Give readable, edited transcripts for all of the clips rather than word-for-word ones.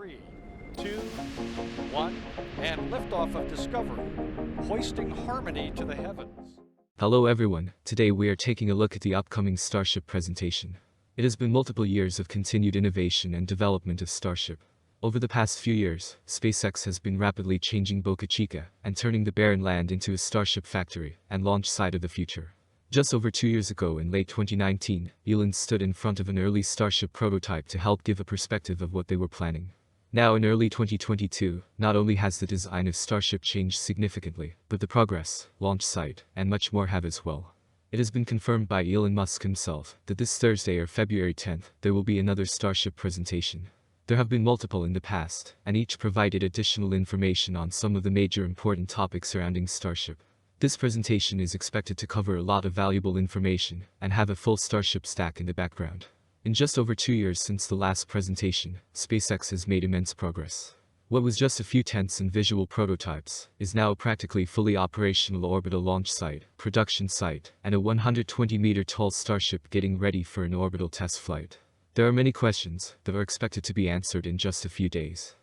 3, 2, 1, and liftoff of Discovery, hoisting harmony to the heavens. Hello everyone, today we are taking a look at the upcoming Starship presentation. It has been multiple years of continued innovation and development of Starship. Over the past few years, SpaceX has been rapidly changing Boca Chica and turning the barren land into a Starship factory and launch site of the future. Just over 2 years ago in late 2019, Elon stood in front of an early Starship prototype to help give a perspective of what they were planning. Now in early 2022, not only has the design of Starship changed significantly, but the progress, launch site, and much more have as well. It has been confirmed by Elon Musk himself that this Thursday or February 10th, there will be another Starship presentation. There have been multiple in the past, and each provided additional information on some of the major important topics surrounding Starship. This presentation is expected to cover a lot of valuable information and have a full Starship stack in the background. In just over 2 years since the last presentation, SpaceX has made immense progress. What was just a few tenths and visual prototypes is now a practically fully operational orbital launch site, production site, and a 120-meter tall Starship getting ready for an orbital test flight. There are many questions that are expected to be answered in just a few days.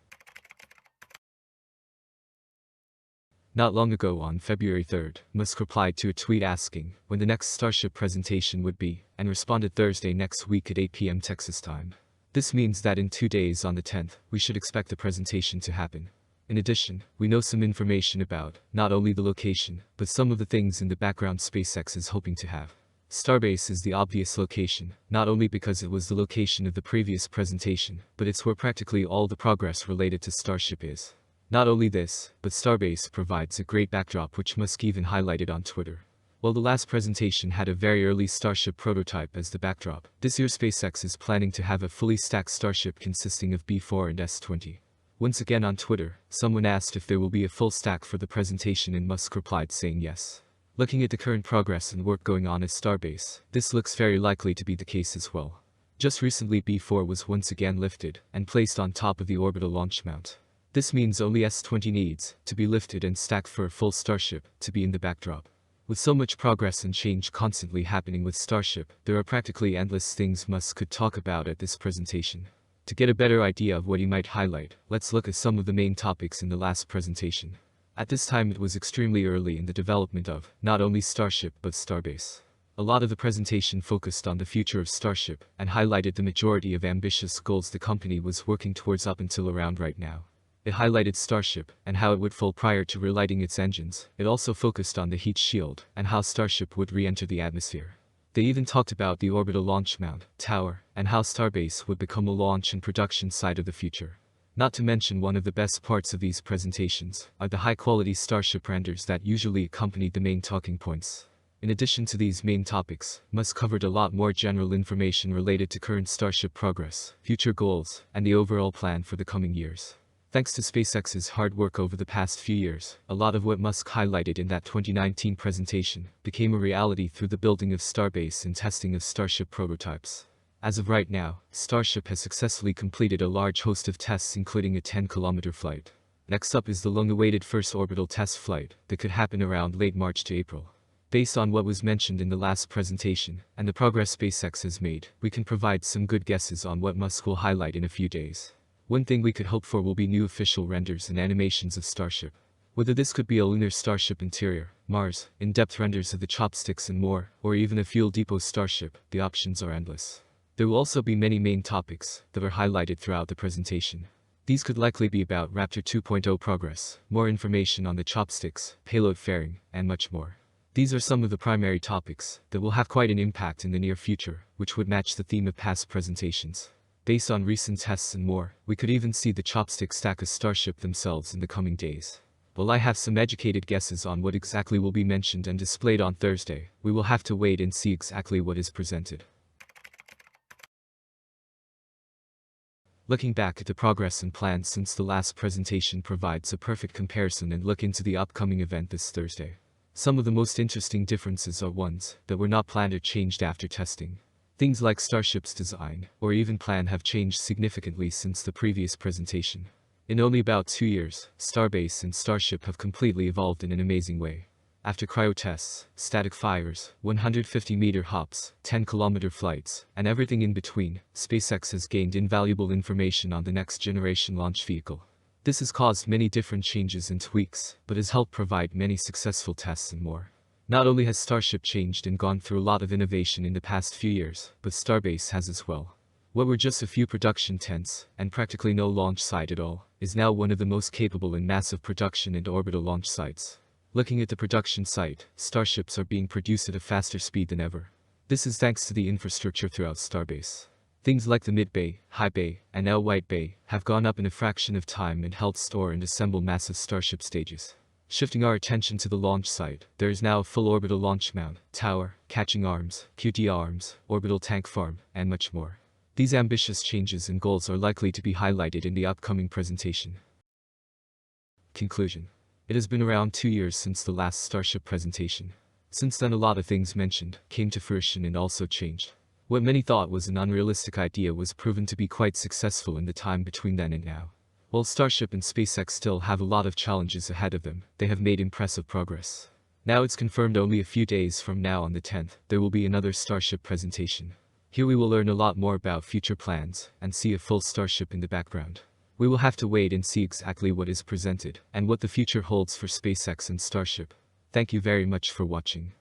Not long ago on February 3rd, Musk replied to a tweet asking when the next Starship presentation would be, and responded Thursday next week at 8 p.m. Texas time. This means that in 2 days on the 10th, we should expect the presentation to happen. In addition, we know some information about, not only the location, but some of the things in the background SpaceX is hoping to have. Starbase is the obvious location, not only because it was the location of the previous presentation, but it's where practically all the progress related to Starship is. Not only this, but Starbase provides a great backdrop which Musk even highlighted on Twitter. While the last presentation had a very early Starship prototype as the backdrop, this year SpaceX is planning to have a fully stacked Starship consisting of B4 and S20. Once again on Twitter, someone asked if there will be a full stack for the presentation and Musk replied saying yes. Looking at the current progress and work going on at Starbase, this looks very likely to be the case as well. Just recently B4 was once again lifted and placed on top of the orbital launch mount. This means only S20 needs to be lifted and stacked for a full Starship to be in the backdrop. With so much progress and change constantly happening with Starship, there are practically endless things Musk could talk about at this presentation. To get a better idea of what he might highlight, let's look at some of the main topics in the last presentation. At this time it was extremely early in the development of, not only Starship but Starbase. A lot of the presentation focused on the future of Starship and highlighted the majority of ambitious goals the company was working towards up until around right now. It highlighted Starship and how it would fall prior to relighting its engines. It also focused on the heat shield and how Starship would re-enter the atmosphere. They even talked about the orbital launch mount, tower, and how Starbase would become a launch and production site of the future. Not to mention one of the best parts of these presentations are the high-quality Starship renders that usually accompanied the main talking points. In addition to these main topics, Musk covered a lot more general information related to current Starship progress, future goals, and the overall plan for the coming years. Thanks to SpaceX's hard work over the past few years, a lot of what Musk highlighted in that 2019 presentation became a reality through the building of Starbase and testing of Starship prototypes. As of right now, Starship has successfully completed a large host of tests including a 10-kilometer flight. Next up is the long-awaited first orbital test flight that could happen around late March to April. Based on what was mentioned in the last presentation and the progress SpaceX has made, we can provide some good guesses on what Musk will highlight in a few days. One thing we could hope for will be new official renders and animations of Starship. Whether this could be a lunar Starship interior, Mars, in-depth renders of the chopsticks and more, or even a fuel depot Starship, the options are endless. There will also be many main topics that are highlighted throughout the presentation. These could likely be about Raptor 2.0 progress, more information on the chopsticks, payload fairing, and much more. These are some of the primary topics that will have quite an impact in the near future, which would match the theme of past presentations. Based on recent tests and more, we could even see the chopstick stack of Starship themselves in the coming days. While I have some educated guesses on what exactly will be mentioned and displayed on Thursday, we will have to wait and see exactly what is presented. Looking back at the progress and plans since the last presentation provides a perfect comparison and look into the upcoming event this Thursday. Some of the most interesting differences are ones that were not planned or changed after testing. Things like Starship's design, or even plan have changed significantly since the previous presentation. In only about 2 years, Starbase and Starship have completely evolved in an amazing way. After cryo tests, static fires, 150-meter hops, 10-kilometer flights, and everything in between, SpaceX has gained invaluable information on the next-generation launch vehicle. This has caused many different changes and tweaks, but has helped provide many successful tests and more. Not only has Starship changed and gone through a lot of innovation in the past few years, but Starbase has as well. What were just a few production tents, and practically no launch site at all, is now one of the most capable in massive production and orbital launch sites. Looking at the production site, Starships are being produced at a faster speed than ever. This is thanks to the infrastructure throughout Starbase. Things like the mid-bay, high bay, and now wide bay have gone up in a fraction of time and helped store and assemble massive Starship stages. Shifting our attention to the launch site, there is now a full orbital launch mount, tower, catching arms, QT arms, orbital tank farm, and much more. These ambitious changes and goals are likely to be highlighted in the upcoming presentation. Conclusion. It has been around 2 years since the last Starship presentation. Since then a lot of things mentioned came to fruition and also changed. What many thought was an unrealistic idea was proven to be quite successful in the time between then and now. While Starship and SpaceX still have a lot of challenges ahead of them, they have made impressive progress. Now it's confirmed only a few days from now on the 10th, there will be another Starship presentation. Here we will learn a lot more about future plans and see a full Starship in the background. We will have to wait and see exactly what is presented and what the future holds for SpaceX and Starship. Thank you very much for watching.